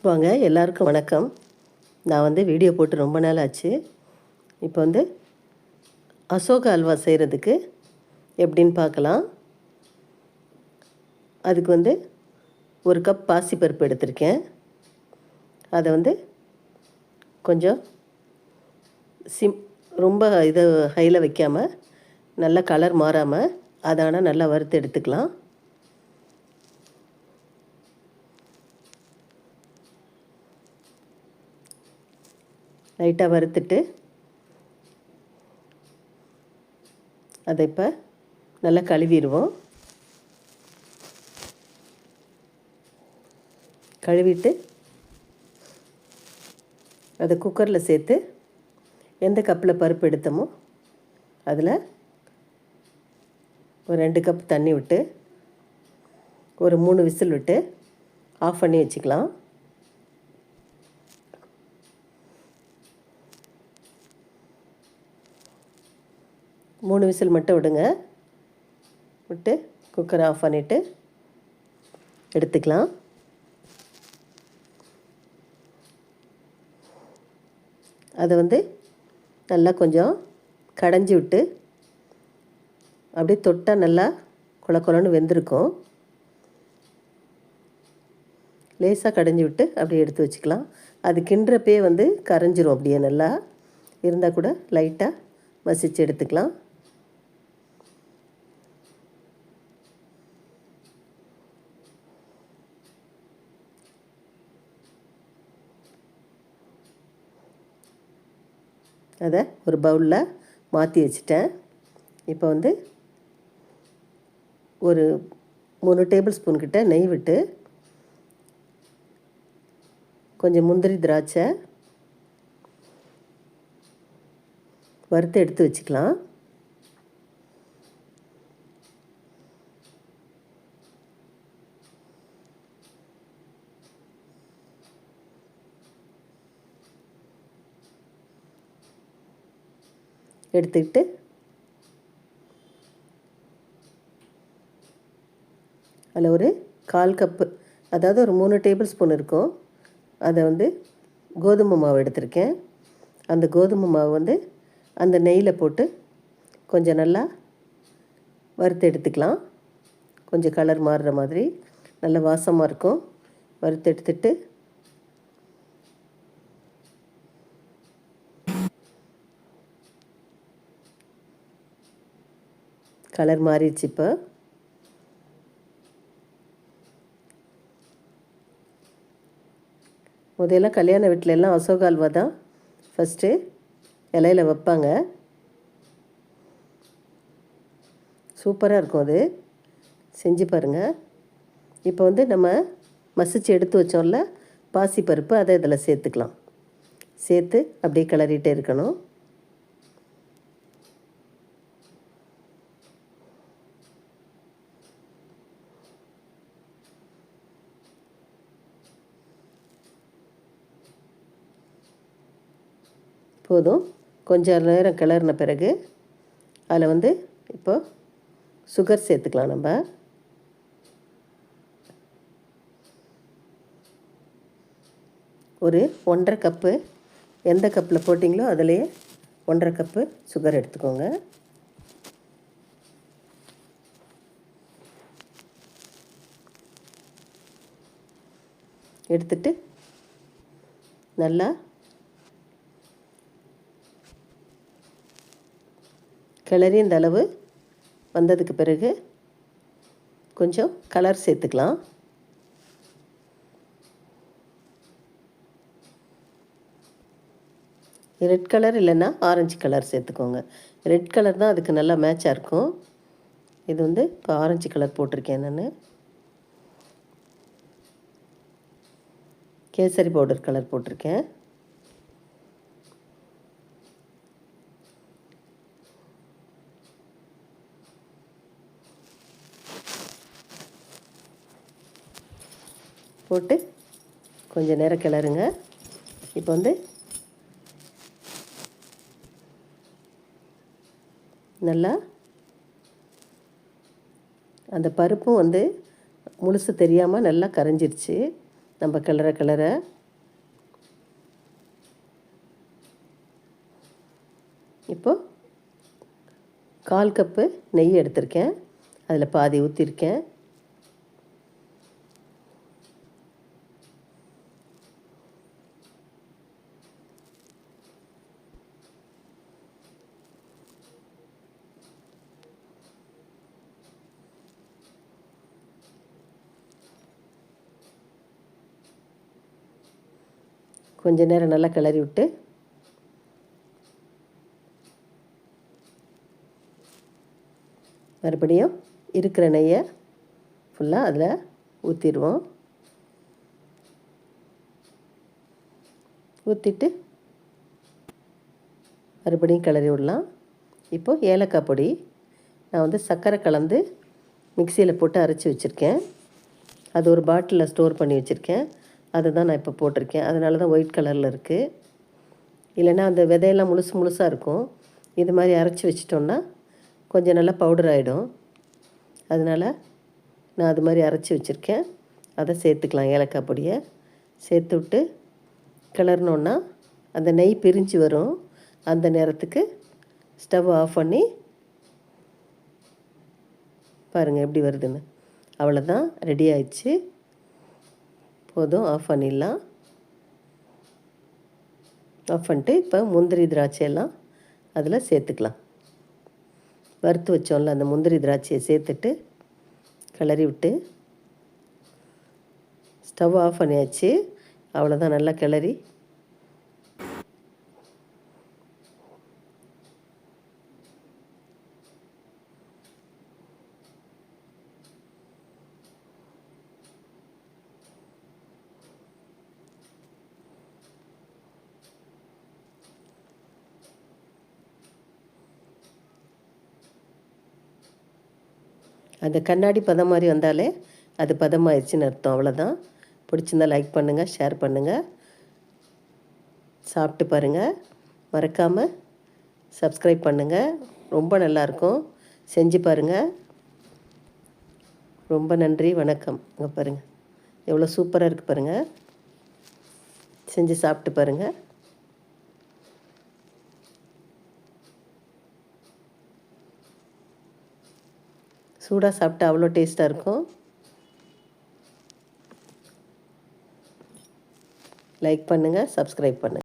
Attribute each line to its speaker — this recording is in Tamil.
Speaker 1: வாங்க எல்லாருக்கும் வணக்கம். நான் வீடியோ போட்டு ரொம்ப நாள் ஆச்சு. இப்போ அசோகா அல்வா செய்கிறதுக்கு எப்படின்னு பார்க்கலாம். அதுக்கு ஒரு கப் பாசிப்பருப்பு எடுத்திருக்கேன். அதை கொஞ்சம் ரொம்ப ஹையில் வைக்காமல் நல்லா கலர் மாறாமல் அதை நல்லா வறுத்து எடுத்துக்கலாம். லைட்டாக வறுத்துட்டு அதை இப்போ நல்லா கழுவிடுவோம். கழுவிட்டு அதை குக்கரில் சேர்த்து எந்த கப்பில் பருப்பு எடுத்தோமோ அதில் ஒரு 2 கப் தண்ணி விட்டு ஒரு 3 விசில் விட்டு ஆஃப் பண்ணி வச்சுக்கலாம். மூணு விசில் மட்டும் விடுங்க. விட்டு குக்கரை ஆஃப் பண்ணிவிட்டு எடுத்துக்கலாம். அதை நல்லா கொஞ்சம் கடைஞ்சி விட்டு அப்படியே தொட்டால் நல்லா குழ குழன்னு வெந்திருக்கும். லேசாக கடைஞ்சி விட்டு அப்படியே எடுத்து வச்சுக்கலாம். அது கிண்டுறப்பே கரைஞ்சிரும். அப்படியே நல்லா இருந்தால் கூட லைட்டாக மசிச்சு எடுத்துக்கலாம். அதை ஒரு பவுலில் மாற்றி வச்சுட்டேன். இப்போ ஒரு 3 டேபிள் ஸ்பூன் கிட்ட நெய் விட்டு கொஞ்சம் முந்திரி திராட்சை வறுத்து எடுத்து வச்சுக்கலாம். எடுத்துக்கிட்டு அதில் ஒரு 1/4 கப்பு, அதாவது ஒரு 3 டேபிள் ஸ்பூன் இருக்கும். அதை கோதுமை மாவு எடுத்திருக்கேன். அந்த கோதுமை மாவு அந்த நெய்யில் போட்டு கொஞ்சம் நல்லா வறுத்து எடுத்துக்கலாம். கொஞ்சம் கலர் மாறுற மாதிரி நல்ல வாசமாக இருக்கும். வறுத்து எடுத்துட்டு கலர் மாறிடுச்சு. இப்போ முதல்ல கல்யாண வீட்டில எல்லாம் அசோகா அல்வா தான் ஃபஸ்ட்டு இலையில் வைப்பாங்க. சூப்பராக இருக்கும். அது செஞ்சு பாருங்கள். இப்போ நம்ம மசிச்சு எடுத்து வச்சோம்ல பாசிப்பருப்பு, அதை இதில் சேர்த்துக்கலாம். சேர்த்து அப்படியே கிளறிட்டே இருக்கணும். போதும். கொஞ்சம் நேரம் கிளறின பிறகு அதில் இப்போ சுகர் சேர்த்துக்கலாம். நம்ம ஒரு 1.5 கப்பு, எந்த கப்பில் போட்டிங்களோ அதிலேயே 1.5 கப்பு சுகர் எடுத்துக்கோங்க. எடுத்துட்டு நல்லா கிளறி இந்த அளவு வந்ததுக்கு பிறகு கொஞ்சம் கலர் சேர்த்துக்கலாம். ரெட் கலர் இல்லைன்னா ஆரஞ்சு கலர் சேர்த்துக்கோங்க. ரெட் கலர் தான் அதுக்கு நல்லா மேட்சாக இருக்கும். இது இப்போ ஆரஞ்சு கலர் போட்டிருக்கேன். நான் கேசரி பவுடர் கலர் போட்டிருக்கேன். போட்டு கொஞ்சம் நேரம் கிளறுங்க. இப்போ நல்லா அந்த பருப்பும் முழுசு தெரியாமல் நல்லா கரைஞ்சிருச்சு. நம்ம கிளற இப்போது 1/4 கப்பு நெய் எடுத்திருக்கேன். அதில் பாதி ஊற்றிருக்கேன். கொஞ்ச நேரம் நல்லா கிளறி விட்டு மறுபடியும் இருக்கிற நெய்யை ஃபுல்லாக அதில் ஊற்றிடுவோம். ஊற்றிட்டு மறுபடியும் கிளறி விடலாம். இப்போது ஏலக்காய் பொடி நான் வந்து சர்க்கரை கலந்து மிக்சியில் போட்டு அரைச்சி வச்சுருக்கேன். அது ஒரு பாட்டிலில் ஸ்டோர் பண்ணி வச்சுருக்கேன். அதை தான் நான் இப்போ போட்டிருக்கேன். அதனால தான் ஒயிட் கலரில் இருக்குது. இல்லைன்னா அந்த விதையெல்லாம் முழுசாக இருக்கும். இது மாதிரி அரைச்சி வச்சிட்டோன்னா கொஞ்சம் நல்லா பவுடர் ஆகிடும். அதனால் நான் அது மாதிரி அரைச்சி வச்சுருக்கேன். அதை சேர்த்துக்கலாம். ஏலக்காய் பொடியை சேர்த்து விட்டு கிளறினோன்னா அந்த நெய் பிரிஞ்சு வரும். அந்த நேரத்துக்கு ஸ்டவ் ஆஃப் பண்ணி பாருங்கள் எப்படி வருதுன்னு. அவ்வளோதான், ரெடி ஆயிடுச்சு. போதும், ஆஃப் பண்ணிடலாம். ஆஃப் பண்ணிட்டு இப்போ முந்திரி திராட்சையெல்லாம் அதில் சேர்த்துக்கலாம். வறுத்து வச்சோம்ல அந்த முந்திரி திராட்சையை சேர்த்துட்டு கிளறி விட்டு ஸ்டவ் ஆஃப் பண்ணியாச்சு. அவ்வளோதான், நல்லா கிளறி அந்த கண்ணாடி பதம் மாதிரி வந்தாலே அது பதமாகிடுச்சின்னு அர்த்தம். அவ்வளோதான். பிடிச்சிருந்தால் லைக் பண்ணுங்கள், ஷேர் பண்ணுங்கள், சாப்பிட்டு பாருங்கள். மறக்காமல் சப்ஸ்கிரைப் பண்ணுங்கள். ரொம்ப நல்லாயிருக்கும், செஞ்சு பாருங்கள். ரொம்ப நன்றி, வணக்கம். இங்கே பாருங்கள் எவ்வளோ சூப்பராக இருக்குது பாருங்கள். செஞ்சு சாப்பிட்டு பாருங்கள். சூடாக சாப்பிட்டா அவ்வளோ டேஸ்ட்டாக இருக்கும். லைக் பண்ணுங்கள், சப்ஸ்கிரைப் பண்ணுங்கள்.